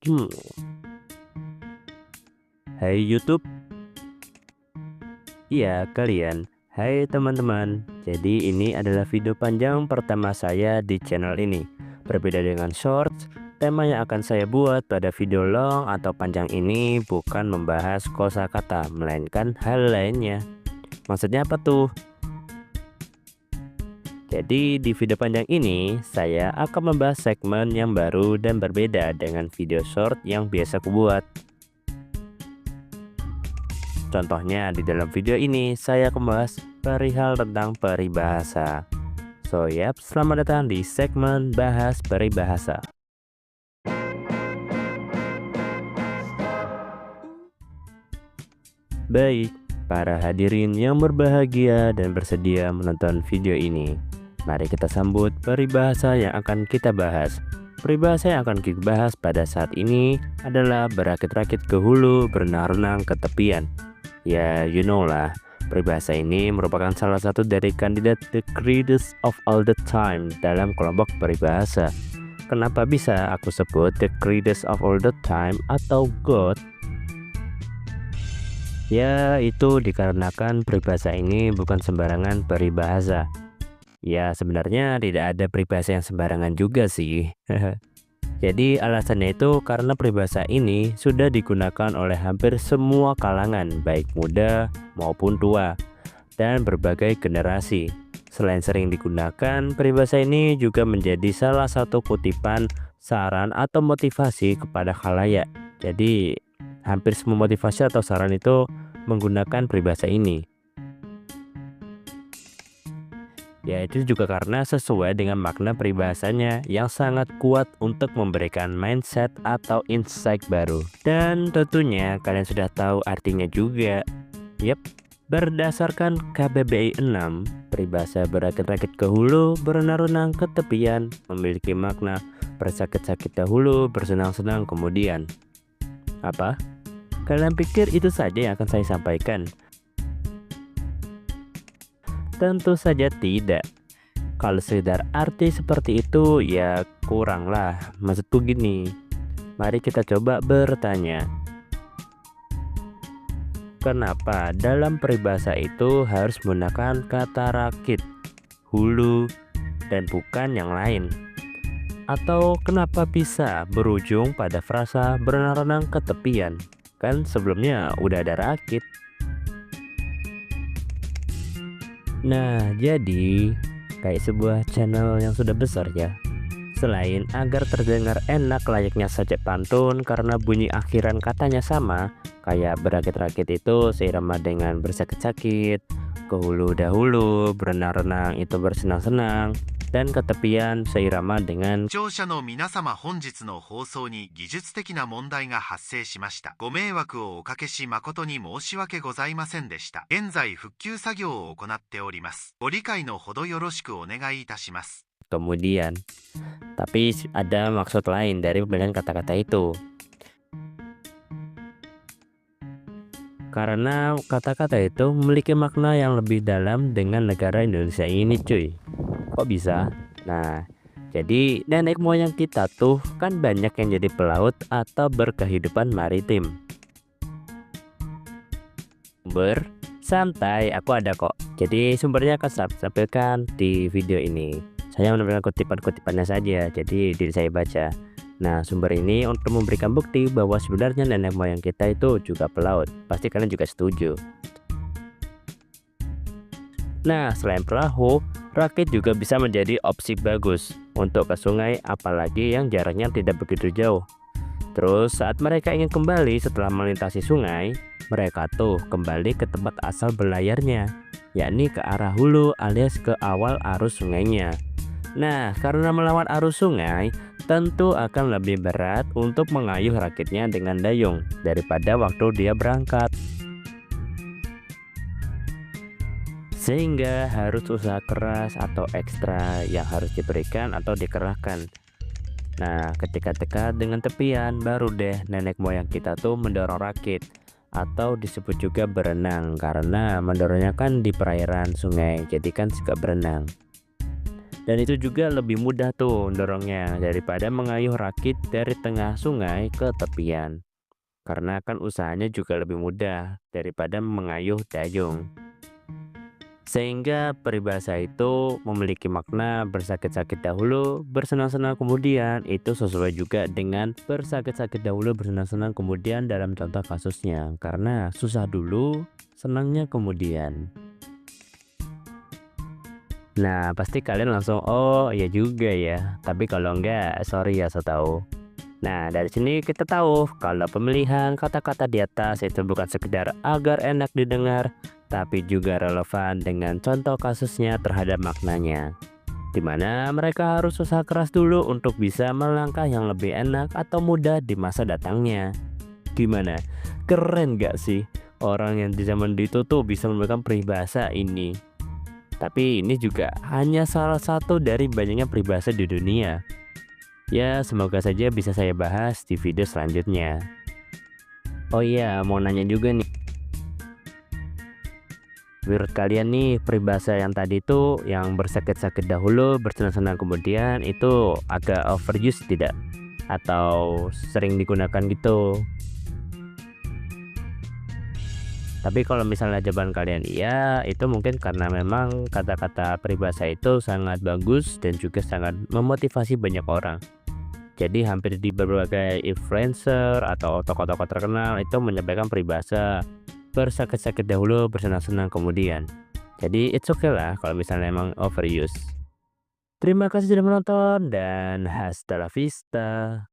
Hmm, Hai YouTube, iya kalian. Hai teman-teman. Jadi ini adalah video panjang pertama saya di channel ini. Berbeda dengan shorts, tema yang akan saya buat pada video long atau panjang ini bukan membahas kosakata, melainkan hal lainnya. Maksudnya apa tuh? Jadi di video panjang ini saya akan membahas segmen yang baru dan berbeda dengan video short yang biasa kubuat. Contohnya di dalam video ini saya akan membahas perihal tentang peribahasa. So yap, selamat datang di segmen bahas peribahasa. Baik, para hadirin yang berbahagia dan bersedia menonton video ini, mari kita sambut peribahasa yang akan kita bahas. Peribahasa yang akan kita bahas pada saat ini adalah berakit-rakit ke hulu, berenang-renang ke tepian. Ya, you know lah, peribahasa ini merupakan salah satu dari kandidat the greatest of all the time dalam kelompok peribahasa. Kenapa bisa aku sebut the greatest of all the time atau GOAT? Ya, itu dikarenakan peribahasa ini bukan sembarangan peribahasa. Ya, sebenarnya tidak ada peribahasa yang sembarangan juga sih. Jadi alasannya itu karena peribahasa ini sudah digunakan oleh hampir semua kalangan, baik muda maupun tua, dan berbagai generasi. Selain sering digunakan, peribahasa ini juga menjadi salah satu kutipan, saran, atau motivasi kepada khalayak. Jadi hampir semua motivasi atau saran itu menggunakan peribahasa ini. Ya, itu juga karena sesuai dengan makna peribahasanya yang sangat kuat untuk memberikan mindset atau insight baru. Dan tentunya kalian sudah tahu artinya juga. Yap, berdasarkan KBBI 6, peribahasa berakit-rakit ke hulu, berenang-renang ke tepian memiliki makna bersakit-sakit dahulu, bersenang-senang kemudian. Apa? Kalian pikir itu saja yang akan saya sampaikan? Tentu saja tidak. Kalau sekedar arti seperti itu ya kurang lah. Maksudku gini, mari kita coba bertanya. Kenapa dalam peribahasa itu harus menggunakan kata rakit, hulu, dan bukan yang lain? Atau kenapa bisa berujung pada frasa berenang-renang ke tepian? Kan sebelumnya udah ada rakit. Nah, jadi kayak sebuah channel yang sudah besar ya. Selain agar terdengar enak layaknya sajak pantun karena bunyi akhiran katanya sama, kayak berakit-rakit itu seirama dengan bersakit-sakit, ke hulu dahulu, berenang-renang itu bersenang-senang, dan ke tepian seirama dengan 視聴者の皆様、本日の放送に技術的な問題が発生しました。ご迷惑をおかけし誠に申し訳ございませんでした。現在復旧作業を行っております。ご理解のほどよろしくお願いいたします。 kemudian. Tapi ada maksud lain dari pemilihan kata-kata itu. Karena kata-kata itu memiliki makna yang lebih dalam dengan negara Indonesia ini cuy. Kok bisa? Nah, jadi nenek moyang kita tuh kan banyak yang jadi pelaut atau berkehidupan maritim. Santai, aku ada kok. Jadi sumbernya akan saya sampaikan di video ini. Saya menampilkan kutipan-kutipannya saja, jadi diri saya baca. Nah, sumber ini untuk memberikan bukti bahwa sebenarnya nenek moyang kita itu juga pelaut. Pasti kalian juga setuju. Nah, selain perahu, rakit juga bisa menjadi opsi bagus untuk ke sungai, apalagi yang jaraknya tidak begitu jauh. Terus saat mereka ingin kembali setelah melintasi sungai, mereka tuh kembali ke tempat asal berlayarnya, yakni ke arah hulu alias ke awal arus sungainya. Nah, karena melawan arus sungai, tentu akan lebih berat untuk mengayuh rakitnya dengan dayung daripada waktu dia berangkat. Sehingga harus usaha keras atau ekstra yang harus diberikan atau dikerahkan. Nah, ketika dekat dengan tepian, baru deh nenek moyang kita tuh mendorong rakit, atau disebut juga berenang karena mendorongnya kan di perairan sungai, jadi kan juga berenang. Dan itu juga lebih mudah tuh dorongnya daripada mengayuh rakit dari tengah sungai ke tepian. Karena kan usahanya juga lebih mudah daripada mengayuh dayung. Sehingga peribahasa itu memiliki makna bersakit-sakit dahulu, bersenang-senang kemudian. Itu sesuai juga dengan bersakit-sakit dahulu, bersenang-senang kemudian dalam contoh kasusnya. Karena susah dulu, senangnya kemudian. Nah, pasti kalian langsung, "Oh, iya juga ya." Tapi kalau enggak, sorry ya so tahu. Nah, dari sini kita tahu kalau pemilihan kata-kata di atas itu bukan sekedar agar enak didengar, tapi juga relevan dengan contoh kasusnya terhadap maknanya. Di mana mereka harus usaha keras dulu untuk bisa melangkah yang lebih enak atau mudah di masa datangnya. Gimana? Keren gak sih? Orang yang di zaman itu tuh bisa menemukan peribahasa ini. Tapi ini juga hanya salah satu dari banyaknya peribahasa di dunia. Ya, semoga saja bisa saya bahas di video selanjutnya. Oh iya, mau nanya juga nih. Menurut kalian nih, peribahasa yang tadi tuh yang bersakit-sakit dahulu, bersenang-senang kemudian itu agak overuse tidak? Atau sering digunakan gitu? Tapi kalau misalnya jawaban kalian iya, itu mungkin karena memang kata-kata peribahasa itu sangat bagus dan juga sangat memotivasi banyak orang. Jadi hampir di berbagai influencer atau tokoh-tokoh terkenal itu menyampaikan peribahasa bersakit-sakit dahulu, bersenang-senang kemudian. Jadi it's okay lah kalau misalnya emang overuse. Terima kasih sudah menonton dan hasta la vista.